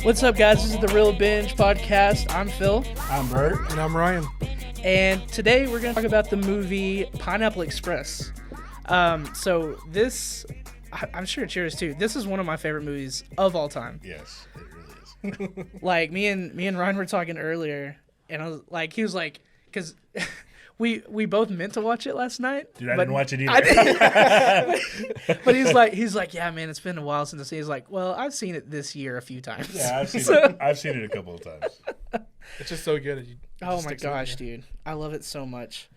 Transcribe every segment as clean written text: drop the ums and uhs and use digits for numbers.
What's up, guys? This is the Real Binge Podcast. I'm Phil. I'm Bert. And I'm Ryan. And today we're going to talk about the movie Pineapple Express. So this, I'm sure it's yours too. This is one of my favorite movies of all time. Yes, it really is. Like me and Ryan were talking earlier, and I was like, he was like, because we both meant to watch it last night. Dude, I didn't watch it either. But he's like, yeah, man, it's been a while since I've seen it. He's like, well, I've seen it this year a few times. Yeah, I've seen it a couple of times. It's just so good. Oh my gosh, dude, I love it so much.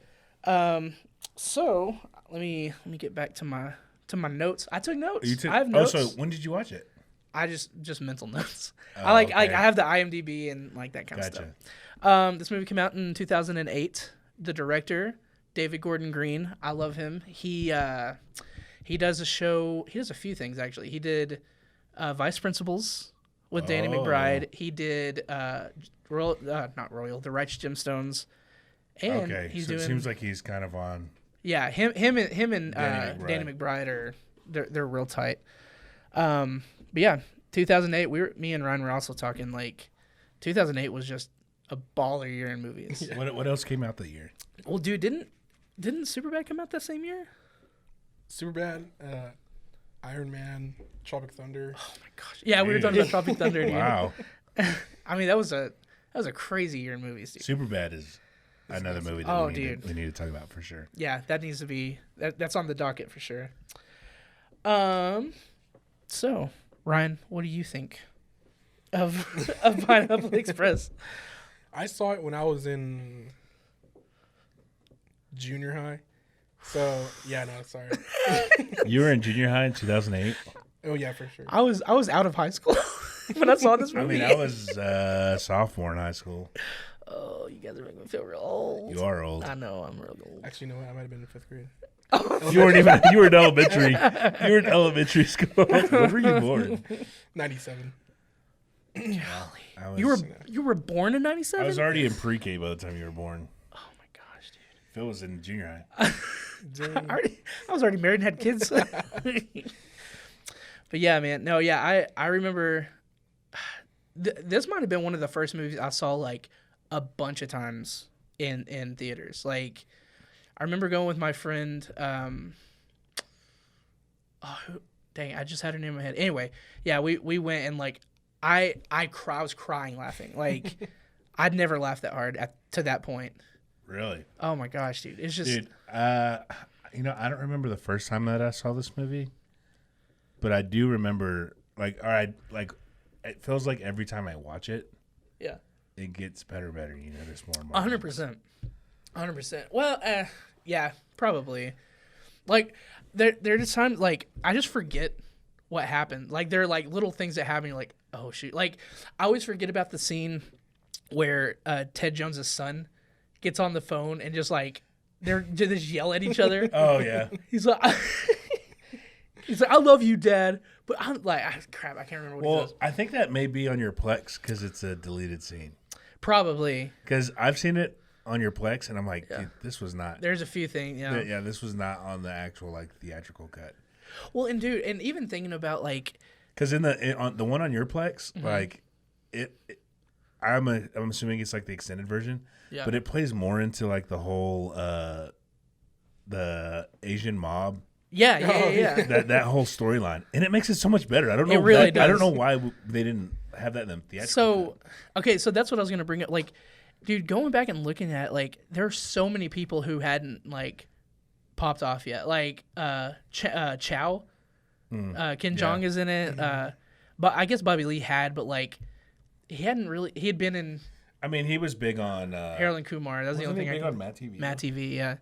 So let me get back to my notes. I took notes. I have notes. Oh, so when did you watch it? I just mental notes. Oh, I have the IMDb and like that kind of stuff. This movie came out in 2008. The director, David Gordon Green, I love him. He does a show. He does a few things actually. He did Vice Principals with Danny McBride. He did The Righteous Gemstones. And he's doing. It seems like he's kind of on. Yeah, him and Danny McBride are they're real tight. But yeah, 2008. Me and Ryan were also talking like 2008 was just a baller year in movies. Yeah. What else came out that year? Well, dude, didn't Superbad come out that same year? Superbad, Iron Man, Tropic Thunder. Oh my gosh! Yeah, we were talking about Tropic Thunder. Dude. Wow. I mean, that was a crazy year in movies, dude. Superbad is another movie that we need to talk about for sure. Yeah, that needs to be that's on the docket for sure. So Ryan, what do you think of Pineapple Express? I saw it when I was in junior high. So, yeah, no, sorry. You were in junior high in 2008? Oh, yeah, for sure. I was out of high school when I saw this movie. I mean, I was sophomore in high school. Oh, you guys are making me feel real old. You are old. I know, I'm real old. Actually, you know what? I might have been in 5th grade. You were in elementary. You were in elementary school. When were you born? 97. Golly. You were born in 97? I was already in pre-K by the time you were born. Oh my gosh, dude. Phil was in junior high. I was already married and had kids. But yeah, man. No, yeah, I remember this might have been one of the first movies I saw like a bunch of times in theaters. Like I remember going with my friend dang, I just had her name in my head. Anyway, yeah, we went and like I was crying laughing. Like I'd never laughed that hard to that point. Really? Oh my gosh, dude. It's just Dude, I don't remember the first time that I saw this movie, but I do remember it feels like every time I watch it, yeah, it gets better and better. You know, there's more and more. 100%. Well, yeah, probably. Like there just times like I just forget what happened. Like there are like little things that happen. You're like, oh shoot. Like I always forget about the scene where Ted Jones's son gets on the phone and just like they just yell at each other. Oh yeah. He's like, I love you, Dad. But I'm like, crap, I can't remember what he says. I think that may be on your Plex because it's a deleted scene. Probably. Because I've seen it on your Plex and I'm like, dude, this was not. There's a few things, yeah. Yeah, this was not on the actual like theatrical cut. Well, and dude, and even thinking about like, because on the one on your Plex, like I'm assuming it's like the extended version, but it plays more into like the whole the Asian mob. Yeah. That whole storyline, and it makes it so much better. I don't know. It really does. I don't know why they didn't have that in the theatrical. So, okay, so that's what I was gonna bring up. Like, dude, going back and looking at it, like, there are so many people who hadn't like popped off yet. Like Chow, Ken Jeong is in it. But I guess Bobby Lee had, but like he hadn't really. He had been in. I mean, he was big on Harold and Kumar. That's the only thing. Big on Matt TV. Matt TV, yeah.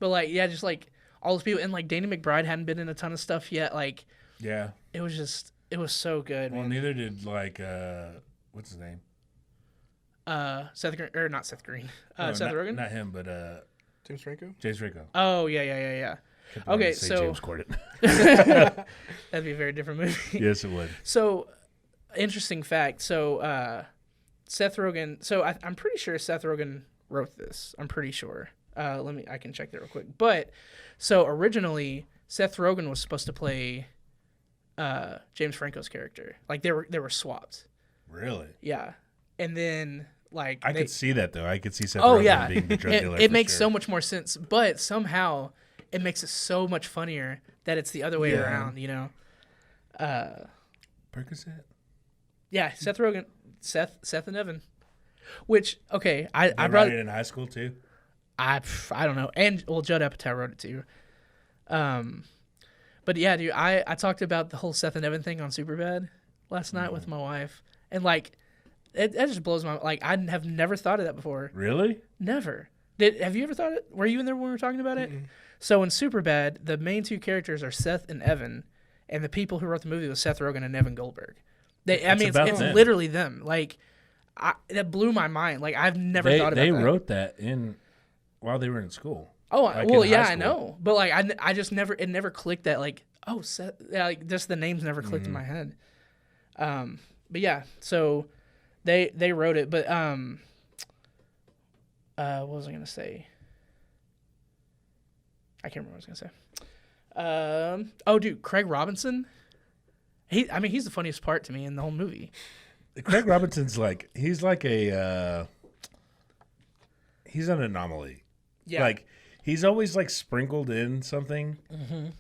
But like, yeah, just like all those people, and like Danny McBride hadn't been in a ton of stuff yet. Like, yeah, it was so good. Well, man. neither did like what's his name? Seth Green, or not Seth Green. Seth Rogen. Not him, but James Franco. James Franco. Oh yeah. Okay, so James Corden. that'd be a very different movie. Yes, it would. So, interesting fact. So, Seth Rogen. So I'm pretty sure Seth Rogen wrote this. I'm pretty sure. I can check that real quick. But so originally Seth Rogen was supposed to play James Franco's character. Like they were swapped. Really? Yeah, and then like I could see that though. I could see Seth oh Rogen yeah, being the drug dealer. it makes so much more sense. But somehow it makes it so much funnier that it's the other way around. You know. Percocet. Yeah, Seth Rogen, Seth and Evan. Which I I brought it in high school too. I don't know, and well, Judd Apatow wrote it too. But yeah, dude, I talked about the whole Seth and Evan thing on Superbad last night with my wife, and like, it just blows my like I have never thought of that before. Really? Never. Have you ever thought it? Were you in there when we were talking about it? Mm-mm. So in Superbad, the main two characters are Seth and Evan, and the people who wrote the movie was Seth Rogen and Evan Goldberg. It's literally them. Like, that blew my mind. Like, I've never thought about that. They wrote that while they were in school. Oh, like well, yeah, I know. But like, I just it never clicked that like, oh, Seth, like just the names never clicked in my head. But yeah, so they wrote it. But what was I gonna say? I can't remember what I was gonna say. Oh, dude, Craig Robinson. He's the funniest part to me in the whole movie. Craig Robinson's he's an anomaly. Yeah. Like, he's always like sprinkled in something,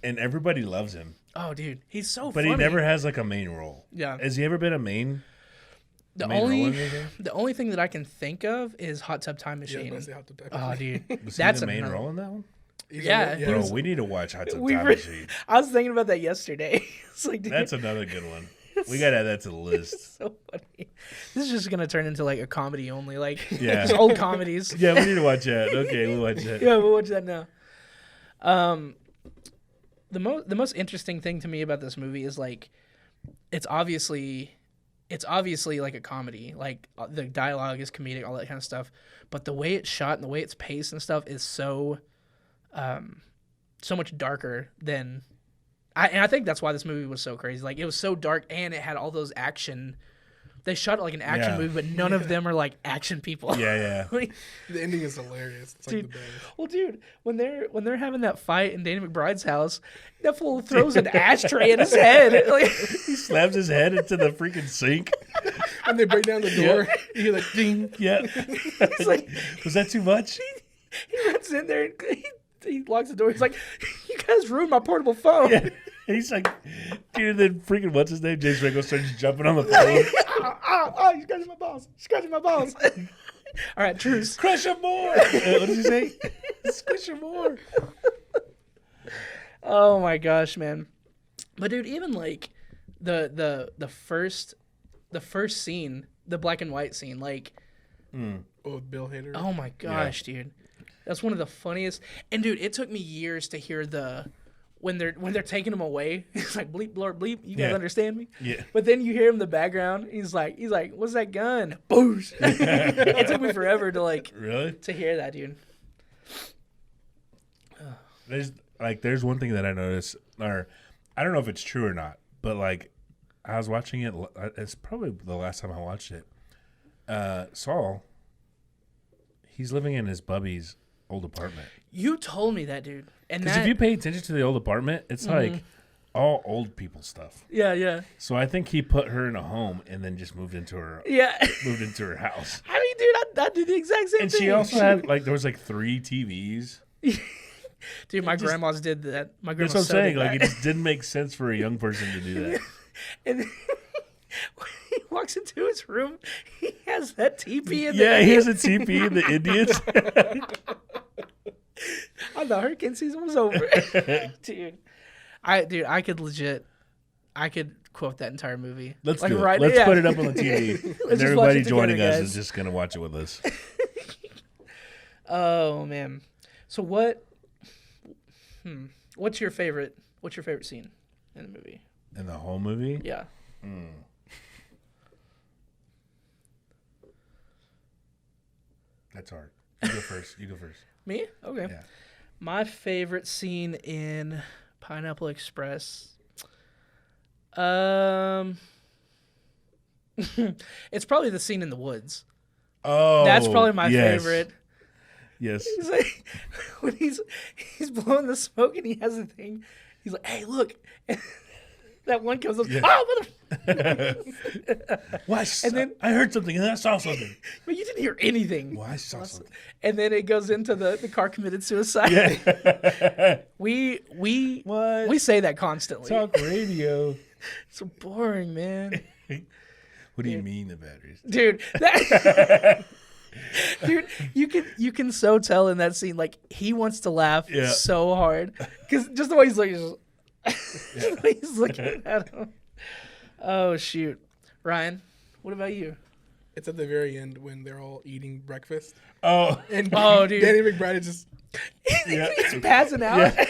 and everybody loves him. Oh, dude, he's so funny. But he never has like a main role. Yeah. Has he ever been a main? The only thing that I can think of is Hot Tub Time Machine. Yeah, Hot Tub Time Oh, dude, was that's the main role in that one. Yeah, we need to watch Hot Tub Time Machine. I was thinking about that yesterday. It's like, dude, that's another good one. We gotta add that to the list. It's so funny. This is just gonna turn into like a comedy only, like just old comedies. Yeah, we need to watch that. Okay, we'll watch that. Yeah, we'll watch that now. The most interesting thing to me about this movie is like, it's obviously like a comedy. Like, the dialogue is comedic, all that kind of stuff. But the way it's shot and the way it's paced and stuff is so much darker than. And I think that's why this movie was so crazy. Like, it was so dark, and it had all those action. They shot it like an action movie, but none of them are like action people. Yeah. Like, the ending is hilarious. It's like the best. Well, dude, when they're having that fight in Danny McBride's house, that fool throws an ashtray in his head. Like, he slams his head into the freaking sink. When they break down the door, you hear like ding. Yeah. It's like, was that too much? He runs in there and he locks the door. He's like, "You guys ruined my portable phone." Yeah. He's like, dude, then freaking what's his name? James Franco starts jumping on the phone. He's scratching my balls. Scratching my balls. All right, truce. Crush him more. What does he say? Squish him more. Oh my gosh, man. But dude, even like the first scene, the black and white scene, like Oh, Bill Hader. Oh my gosh, dude. That's one of the funniest. And dude, it took me years to hear when they're taking him away. It's like bleep blur bleep. You guys understand me? Yeah. But then you hear him in the background. He's like, what's that gun? Boosh. It took me forever to hear that, dude. There's one thing that I noticed, or I don't know if it's true or not, but like I was watching it. It's probably the last time I watched it. Saul, he's living in his bubby's old apartment. You told me that, dude. And because if you pay attention to the old apartment, it's like all old people stuff. Yeah. So I think he put her in a home and then just moved into her. Moved into her house. I mean, dude, I did the exact same thing. And she also had there was 3 TVs. Dude, my grandma's did that. My grandma. That's what I'm saying. It just didn't make sense for a young person to do that. And then when he walks into his room, he has that teepee in he has a teepee in the Indians. I thought hurricane season was over. Dude, I could quote that entire movie. Let's do it. Let's put it up on the TV. And everybody joining us is just going to watch it with us. Oh, man. So what's your favorite scene in the movie? In the whole movie? Yeah. That's hard. You go first. Me? Okay. Yeah. My favorite scene in Pineapple Express. It's probably the scene in the woods. Oh, that's probably my favorite. Yes. He's like, when he's blowing the smoke and he has a thing. He's like, "Hey, look." That one comes up. Yeah. Oh, mother! Well, I heard something and I saw something. But you didn't hear anything. Well, I saw something. And then it goes into the car committed suicide. Yeah. We What? say that constantly. Talk radio. It's so boring, man. What do you mean the batteries? Dude, dude, you can so tell in that scene, like he wants to laugh so hard because just the way he's looking, just the way he's looking at him. Oh shoot, Ryan, what about you? It's at the very end when they're all eating breakfast. Oh, And dude, Danny McBride is just he's passing out. Yeah.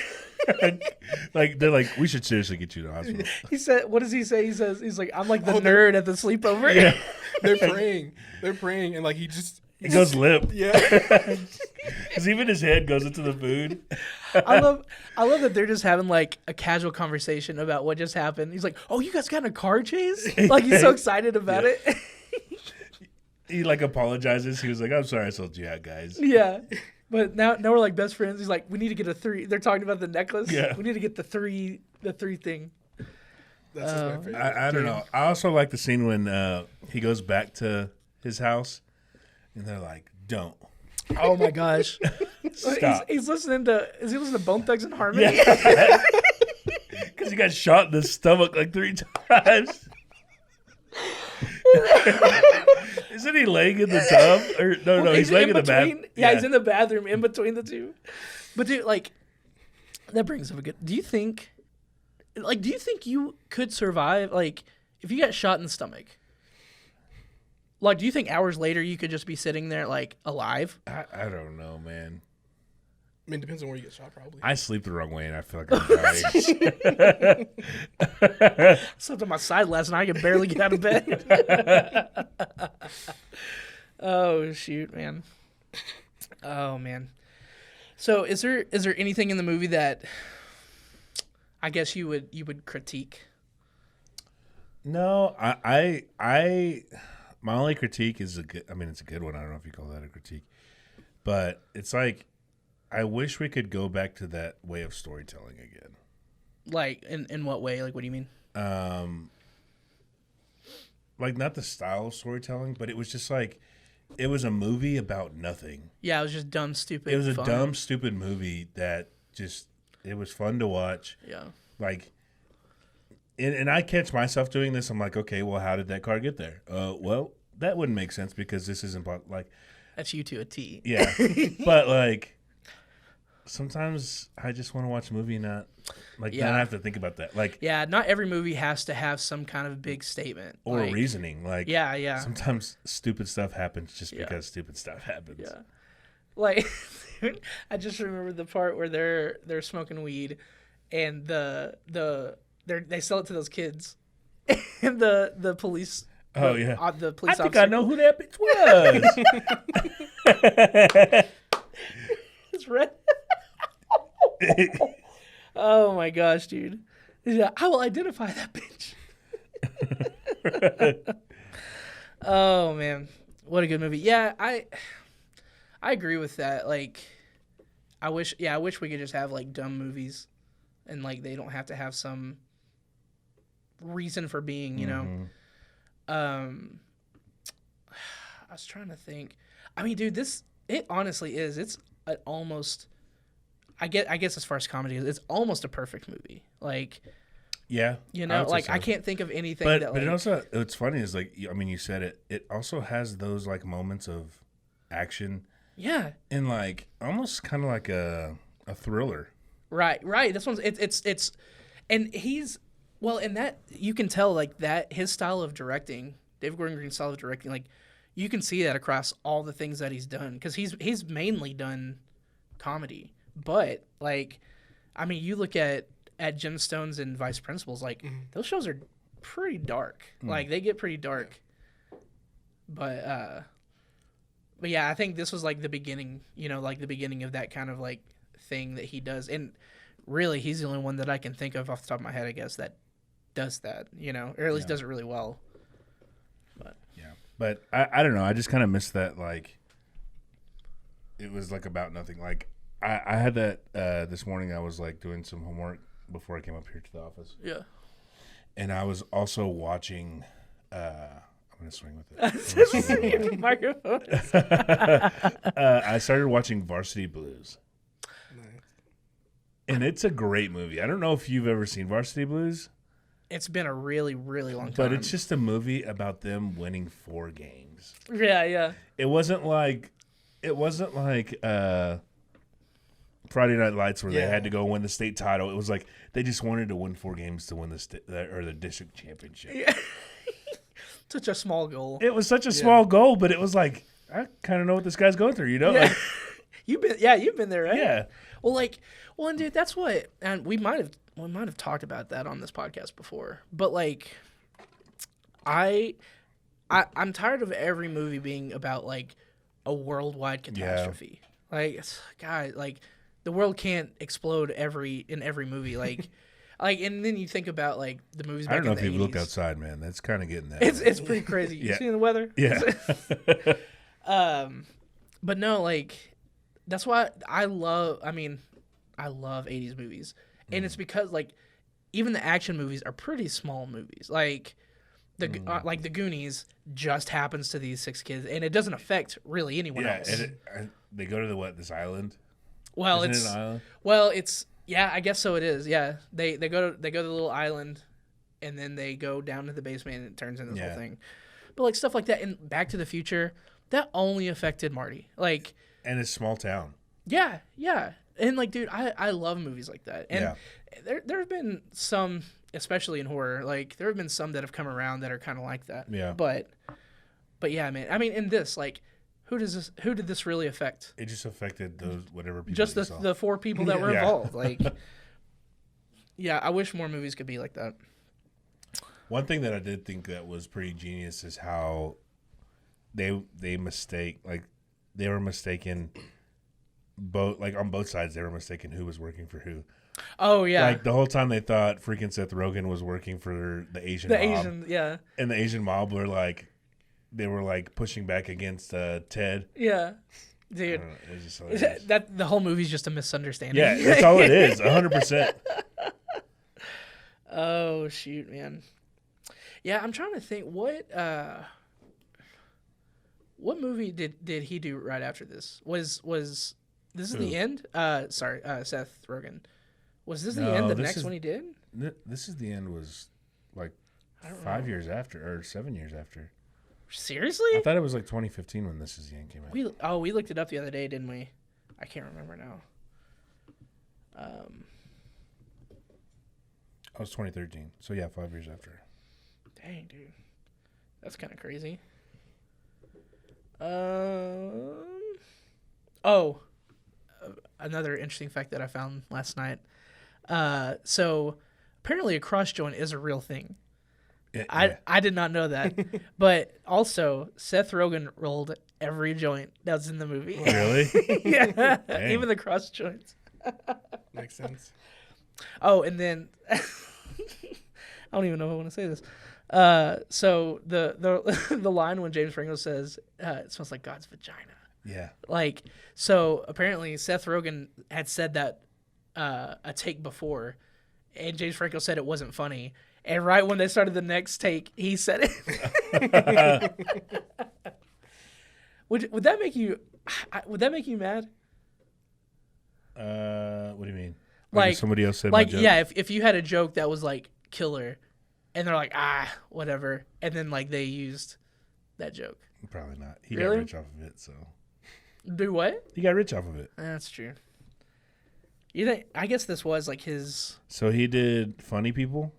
Like they're like, we should seriously get you to the hospital. He said, "What does he say?" He says, "He's like, I'm like the nerd at the sleepover." Yeah. they're praying, and like he goes limp. yeah. Because even his head goes into the food. I love that they're just having like a casual conversation about what just happened. He's like, "Oh, you guys got in a car chase?" Like he's so excited about it. He like apologizes. He was like, I'm sorry I sold you out, guys. Yeah. But now we're like best friends. He's like, we need to get a 3. They're talking about the necklace. Yeah. We need to get the 3 thing. That's just my favorite. I don't know. I also like the scene when he goes back to his house and they're like, don't. Oh my gosh. Stop. Is he listening to Bone Thugs and Harmony? Yeah. Because he got shot in the stomach like 3 times. Isn't he laying in the tub? Or no, he's laying in the bathroom. Yeah, he's in the bathroom in between the two. But dude, like, that brings up a good. Do you think you could survive? Like, if you got shot in the stomach, like, do you think hours later you could just be sitting there like alive? I don't know, man. I mean, it depends on where you get shot, probably. I sleep the wrong way and I feel like I'm dying. I slept on my side last night. I could barely get out of bed. Oh shoot, man. Oh man. So is there anything in the movie that I guess you would critique? No, I my only critique is it's a good one. I don't know if you call that a critique. But it's like I wish we could go back to that way of storytelling again. Like in what way? Like what do you mean? Like not the style of storytelling, but it was just like it was a movie about nothing. Yeah, it was just dumb, stupid. It was a fun. dumb, stupid movie that just it was fun to watch. Yeah. Like and I catch myself doing this. I'm like, okay, well, how did that car get there? Well, that wouldn't make sense because this isn't like that's you to a T. Yeah. But like sometimes I just want to watch a movie and not don't have to think about that. Like not every movie has to have some kind of big statement or like, reasoning. Like sometimes stupid stuff happens just because stupid stuff happens. Yeah. Like I just remember the part where they're smoking weed and they sell it to those kids and the police Oh yeah. The police I think officer, I know who that bitch was. It's red. Oh my gosh, dude. Yeah, I will identify that bitch. Oh man. What a good movie. Yeah, I agree with that. Like I wish we could just have like dumb movies and like they don't have to have some reason for being, you know. I was trying to think. I mean, dude, it honestly is. It's an almost I guess as far as comedy, it's almost a perfect movie. Like, yeah, you know, like so. I can't think of anything. But like, it also, what's funny is like, I mean, you said it. It also has those like moments of action. Yeah. And like almost kind of like a thriller. Right. This one's it's, and he's and that you can tell like that his style of directing, David Gordon Green's style of directing, like you can see that across all the things that he's done because he's mainly done comedy. But like, I mean, you look at Gemstones and Vice Principals, like those shows are pretty dark. Like they get pretty dark. But yeah, I think this was like the beginning, you know, like the beginning of that kind of like thing that he does. And really, he's the only one that I can think of off the top of my head, I guess, that does that, you know, or at least does it really well. But yeah, but I don't know. I just kind of missed that. Like, it was like about nothing. Like, I had that this morning. I was like doing some homework before I came up here to the office. Yeah. and I was also watching. I'm gonna swing with it. Microphone. I started watching Varsity Blues, Nice. and it's a great movie. I don't know if you've ever seen Varsity Blues, It's been a really, really long time. but it's just a movie about them winning 4 games. yeah. It wasn't like Friday Night Lights where they Yeah. had to go win the state title. It was like they just wanted to win 4 games to win the district championship. Yeah. Such a small goal. It was such a small goal, but it was like I kind of know what this guy's going through, you know? Yeah. Like, You've been there, right? yeah. Well, and dude, that's what, and we might have talked about that on this podcast before, but like, I'm tired of every movie being about like a worldwide catastrophe. Like, God, like the world can't explode in every movie. Like, and then you think about like the movies. I don't know if back in you've the looked 80s. outside, man. That's kind of getting that. It's pretty crazy. You Yeah. seen the weather? Yeah. But no, like that's why I love 80s movies. And it's because like even the action movies are pretty small movies. Like the Goonies just happens to these 6 kids and it doesn't affect really anyone Yeah, else. and they go to this island. Well, Isn't it's it an island? well, it's yeah, I guess so it is. Yeah. They go to the little island and then they go down to the basement and it turns into this Yeah. whole thing. But like stuff like that in Back to the Future, that only affected Marty. Like And it's small town. yeah. And like dude, I love movies like that. And Yeah. there have been some, especially in horror, like there have been some that have come around that are kind of like that. Yeah. But yeah, man. I mean, in this, like, who did this really affect? It just affected those whatever people Just you saw. the 4 people that were Yeah. involved. Like, yeah, I wish more movies could be like that. One thing that I did think that was pretty genius is how they were mistaken both on both sides. They were mistaken who was working for who. Oh yeah, Like the whole time they thought freaking Seth Rogen was working for the Asian the mob. Asian, yeah, And the Asian mob were like pushing back against Ted. yeah, I dude. don't know, it was just hilarious. That the whole movie's just a misunderstanding. Yeah, that's all it is. 100%. Oh shoot, man. Yeah, I'm trying to think what movie did he do right after this? Was this is Who? the end? Seth Rogen. Was this the No, end? The this next is- one he did? This is the end. Was like I don't 5 know. years after or 7 years after. Seriously? I thought it was like 2015 when This Is the End came out. We looked it up the other day, didn't we? I can't remember now. I was 2013. So yeah, 5 years after. Dang, dude, that's kind of crazy. Another interesting fact that I found last night. So apparently a cross joint is a real thing. Yeah. I did not know that, but also Seth Rogen rolled every joint that was in the movie. Really? Yeah, Dang. even the cross joints. Makes sense. Oh, and then I don't even know if I want to say this. So the line when James Franco says it smells like God's vagina. Yeah. Like, so apparently Seth Rogen had said that a take before, and James Franco said it wasn't funny. And right when they started the next take, he said it. Would that make you? Would that make you mad? What do you mean? Like if somebody else said my like joke? yeah, if you had a joke that was like killer, and they're like whatever, and then like they used that joke. Probably not. He Really? got rich off of it, so Do what? he got rich off of it. That's true. You think? I guess this was like his. So he did Funny People,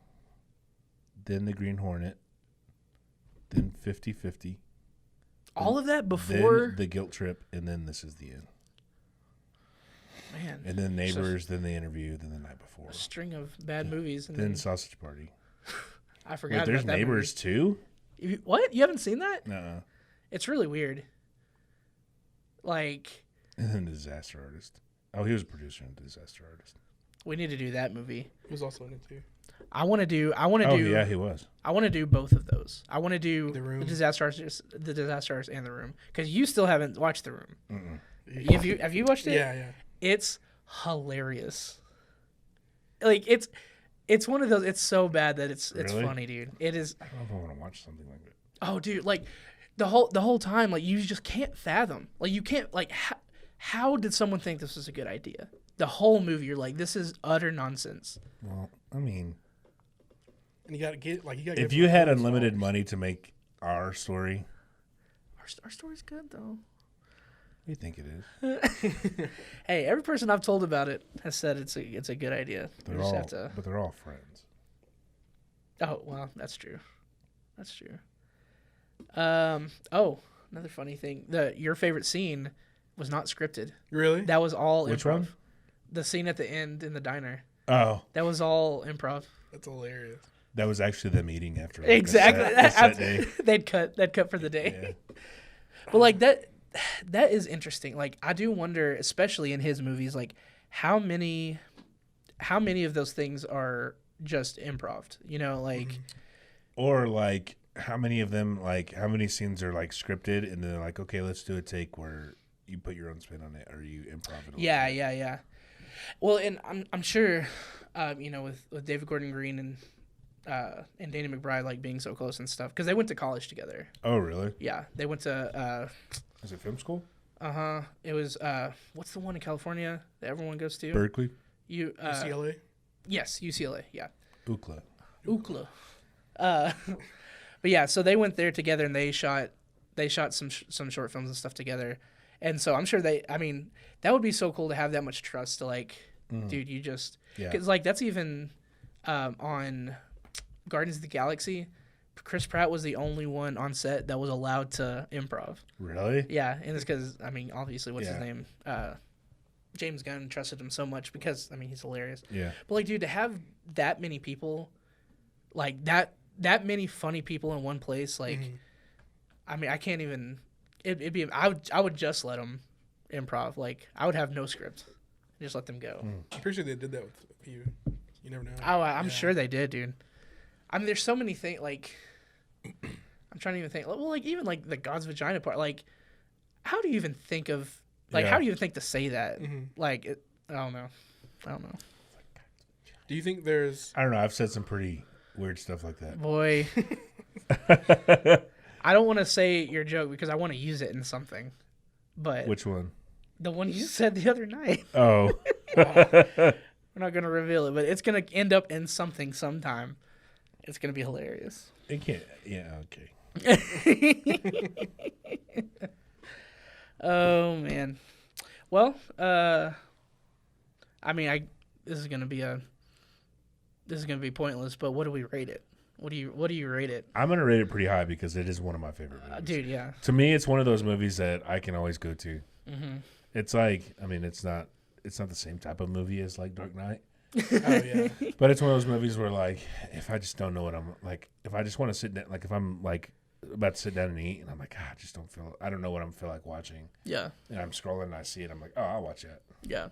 then The Green Hornet, then 50-50, All of that before, then The Guilt Trip, and then This Is the End. man, And then Neighbors, then The Interview, then The Night Before. a string of bad movies, and Then then Sausage Party. I forgot. Wait, there's about that Neighbors too? movie. What? You haven't seen that? Nuh-uh. It's really weird. Like, And then Disaster Artist. Oh, he was a producer in Disaster Artist. we need to do that movie. He was also in it too. I want to do. Oh, yeah, he was. I want to do both of those. I want to do The Room. the Disaster Artist, and The Room, because you still haven't watched The Room. Mm-mm. Have you watched it? Yeah. It's hilarious. Like it's It's one of those. It's so bad that it's Really? funny, dude. It is. I don't know if I want to watch something like that. Oh, dude, like the whole time, like you just can't fathom. Like you can't like how did someone think this was a good idea? The whole movie, you're like, this is utter nonsense. Well, I mean, And you gotta get like you gotta. if get you had $5 unlimited money to make our story, Our story's good though. what do you think it is? Hey, every person I've told about it has said it's a good idea. We They're just all, have to. but they're all friends. Oh well, that's true. That's true. Oh, another funny thing. Your favorite scene was not scripted. Really? That was all Which improv. one? The scene at the end in the diner. Oh, That was all improv. That's hilarious. that was actually the meeting after. Like, Exactly. The set day. They'd cut for the day. Yeah. But like that is interesting. Like I do wonder, especially in his movies, like how many of those things are just improv. You know, like Or like, how many of them, like, how many scenes are like scripted, and they're like, okay, let's do a take where you put your own spin on it, or you improv it. yeah. Well, and I'm sure, you know, with David Gordon Green and Danny McBride like being so close and stuff, because they went to college together. Oh, really? Yeah, they went to Is it film school? it was what's the one in California that everyone goes to? Berkeley, UCLA. Yes, UCLA. Yeah, UCLA. UCLA. But yeah, so they went there together and they shot some short films and stuff together, and so I'm sure I mean, that would be so cool to have that much trust to like, dude, you just Yeah. because like that's even on Guardians of the Galaxy. Chris Pratt was the only one on set that was allowed to improv. Really? Yeah, and it's because I mean, obviously, what's his Yeah. name? James Gunn trusted him so much because I mean, he's hilarious. Yeah. But like, dude, to have that many people, like that many funny people in one place, like, I mean, I can't even. It'd be. I would just let them improv. Like, I would have no script, just let them go. I'm pretty sure they did that with a few. You never know. Oh, I'm Yeah. sure they did, dude. I mean, there's so many things. Like, I'm trying to even think. Well, like even like the God's vagina part. Like, how do you even think of? Like, Yeah. how do you even think to say that? Mhm. Like, I don't know. Do you think there's? I don't know. I've said some pretty weird stuff like that. Boy, I don't want to say your joke because I want to use it in something. But Which one? the one you said the other night, Oh. we're not gonna reveal it, but it's gonna end up in something sometime. It's gonna be hilarious. It can't. Yeah. Okay. Oh man. Well, I mean, this is gonna be pointless. But what do we rate it? What do you rate it, I'm gonna rate it pretty high because it is one of my favorite movies. dude? Yeah. To me, it's one of those movies that I can always go to. Mm-hmm. It's like, I mean, it's not the same type of movie as like Dark Knight, Oh yeah. but it's one of those movies where like, if I just don't know what I'm like, if I just want to sit down, like if I'm like about to sit down and eat, and I'm like, I just I don't know what I'm feel like watching, Yeah. and I'm scrolling and I see it, I'm like, oh, I'll watch that. Yeah.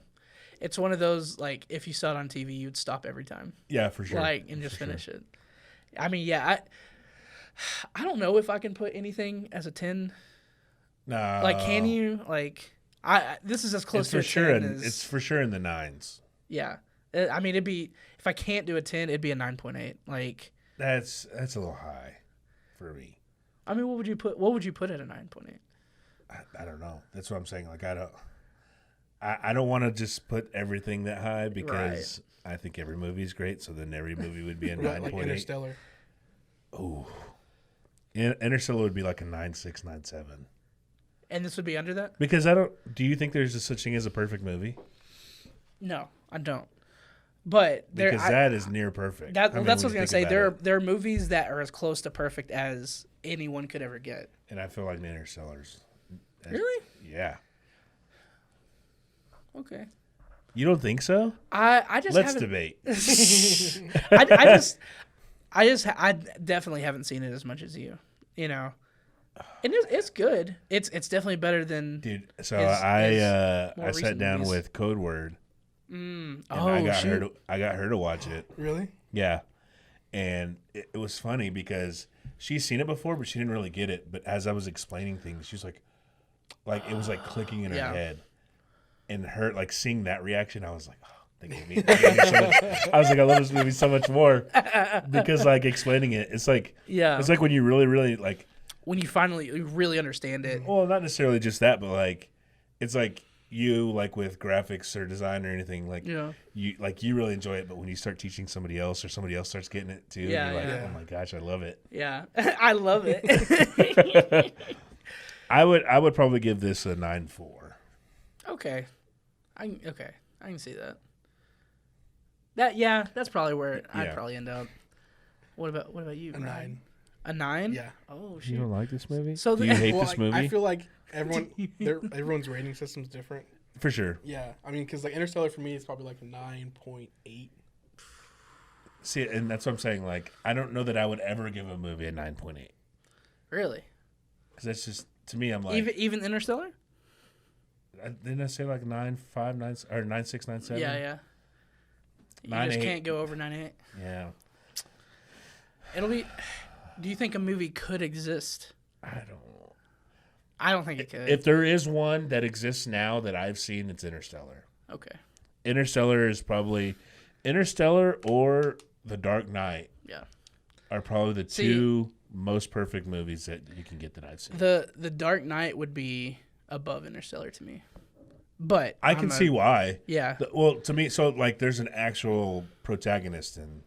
It's one of those like if you saw it on TV, you'd stop every time, Yeah, for sure. like, and just For finish it. I mean, yeah. I don't know if I can put anything as a 10. Nah, Like, can you? Like, this is as close It's to a for sure. 10 as It's for sure in the 9s. yeah. I mean, it'd be if I can't do a 10, it'd be a 9.8. Like, That's a little high for me. I mean, what would you put at a 9.8? I don't know. That's what I'm saying. Like I don't want to just put everything that high because I think every movie is great. So then every movie would be a Right, 9.8. like Interstellar. Oh, Interstellar would be like a 9.6, 9.7. And this would be under that? Because do you think there's a such thing as a perfect movie? No, I don't. But Because that is near perfect. that's when what I was you gonna think say. about it. There are movies that are as close to perfect as anyone could ever get. And I feel like Interstellar's. Really? Yeah. Okay. You don't think so? I just Let's haven't. debate. I definitely haven't seen it as much as you. You know, and it's good. It's definitely better than. Dude, so His I more sat recent down movies. with Code Word. And Oh, I got shoot. her to watch it. Really? Yeah. And it was funny because she's seen it before, but she didn't really get it. But as I was explaining things, she was like it was like clicking in her Yeah. head. And her, like, seeing that reaction, I was like, oh, I was like, I love this movie so much more because like explaining it, it's like when you really, really like when you finally really understand it. Well, not necessarily just that, but like it's like you like with graphics or design or anything like you really enjoy it, but when you start teaching somebody else or somebody else starts getting it too, you're like, oh my gosh, I love it. Yeah, I love it. I would probably give this a 9.4. Okay, I can see that. That's probably where I'd probably end up. What about you? A 9. A 9? Yeah. Oh shit. You don't like this movie? So do you hate this movie? I feel like everyone's rating system's different. For sure. Yeah, I mean, because like Interstellar for me is probably like a 9.8. See, and that's what I'm saying. Like, I don't know that I would ever give a movie a 9.8. Really? Because that's just to me. I'm like even Interstellar. Didn't I say like 9.5, 9 or 9.6, 9.7? Yeah. You 9.8. just can't go over 9.8. Yeah. It'll be. Do you think a movie could exist? I don't think it could. If there is one that exists now that I've seen, it's Interstellar. Okay. Interstellar is probably Interstellar or The Dark Knight. Yeah. Are probably the two most perfect movies that you can get that I've seen. The Dark Knight would be above Interstellar to me. But I can see why. Yeah. Well, to me, so like there's an actual protagonist in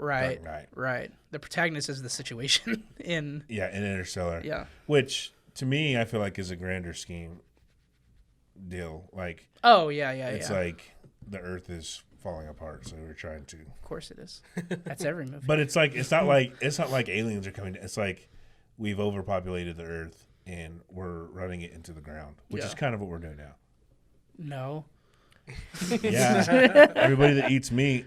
Dark Knight. Right. The protagonist is the situation in Interstellar. Yeah. Which to me I feel like is a grander scheme deal. Like it's like the earth is falling apart, so we're trying to. Of course it is. That's every movie. But it's like it's not like aliens are coming. It's like we've overpopulated the earth and we're running it into the ground, which is kind of what we're doing now. No. Yeah. Everybody that eats meat.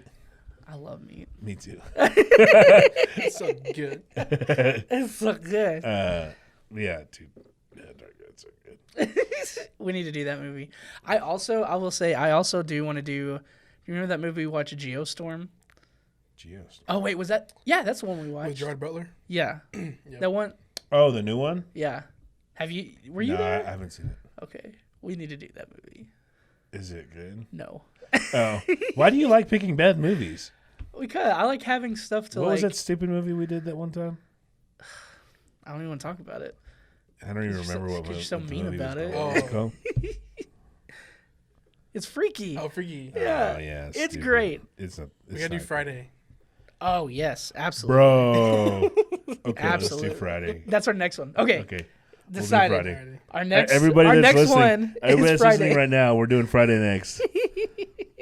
I love meat. Me too. It's so good. It's so good. Yeah, dude. Yeah, Dark Knight's so good. We need to do that movie. I also do want to do. You remember that movie we watched, Geostorm? Geostorm. Oh wait, was that? Yeah, that's the one we watched. With Gerard Butler? Yeah, Yep. That one. Oh, the new one? Yeah. Were you there? I haven't seen it. Okay, we need to do that movie. Is it good? No. Oh, why do you like picking bad movies? Because I like having stuff to What like. was that stupid movie we did that one time? I don't even want to talk about it. I don't even remember what movie. You're so mean about it. Oh. It's freaky. Oh, freaky. Yeah. Yeah. It's great. We gotta do Friday. Oh yes, absolutely. Bro. Okay, Absolutely. let's do Friday. That's our next one. Okay. Okay. Decided. We'll do Friday. Our next. Everybody our that's next listening, one everybody is that's Friday. listening right now, we're doing Friday next.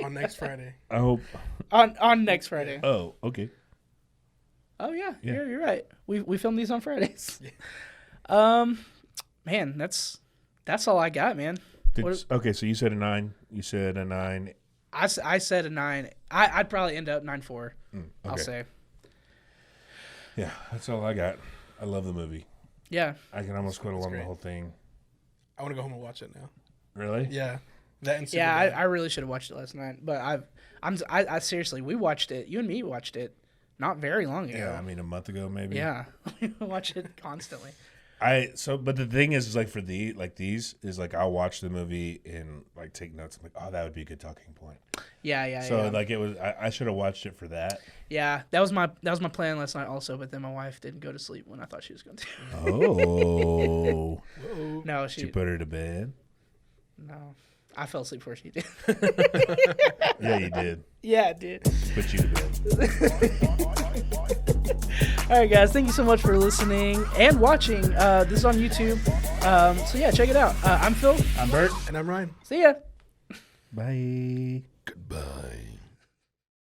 On next Friday. I hope. On next Friday. Oh, okay. Oh yeah. Yeah. You're right. We film these on Fridays. Man, that's all I got, man. Okay, so you said a 9. You said a 9. I said a 9. I'd probably end up 9.4. Okay. I'll say. Yeah, that's all I got. I love the movie. Yeah. I can almost quote along the great. whole thing. I want to go home and watch it now. Really? Yeah. That and Yeah, Superbad. I really should have watched it last night, but I seriously, we watched it. You and me watched it not very long ago. Yeah, I mean a month ago maybe. Yeah, we watch it constantly. But the thing is like for these is like I'll watch the movie and like take notes. I'm like, oh, that would be a good talking point. Yeah. So like it was, I should have watched it for that. Yeah, that was my plan last night also. But then my wife didn't go to sleep when I thought she was going to. Oh. Whoa. No, Did you put her to bed? No, I fell asleep before she did. Yeah, you did. Yeah, I did. Put you to bed. All right, guys. Thank you so much for listening and watching. This is on YouTube. So yeah, check it out. I'm Phil. I'm Bert. And I'm Ryan. See ya. Bye. Goodbye.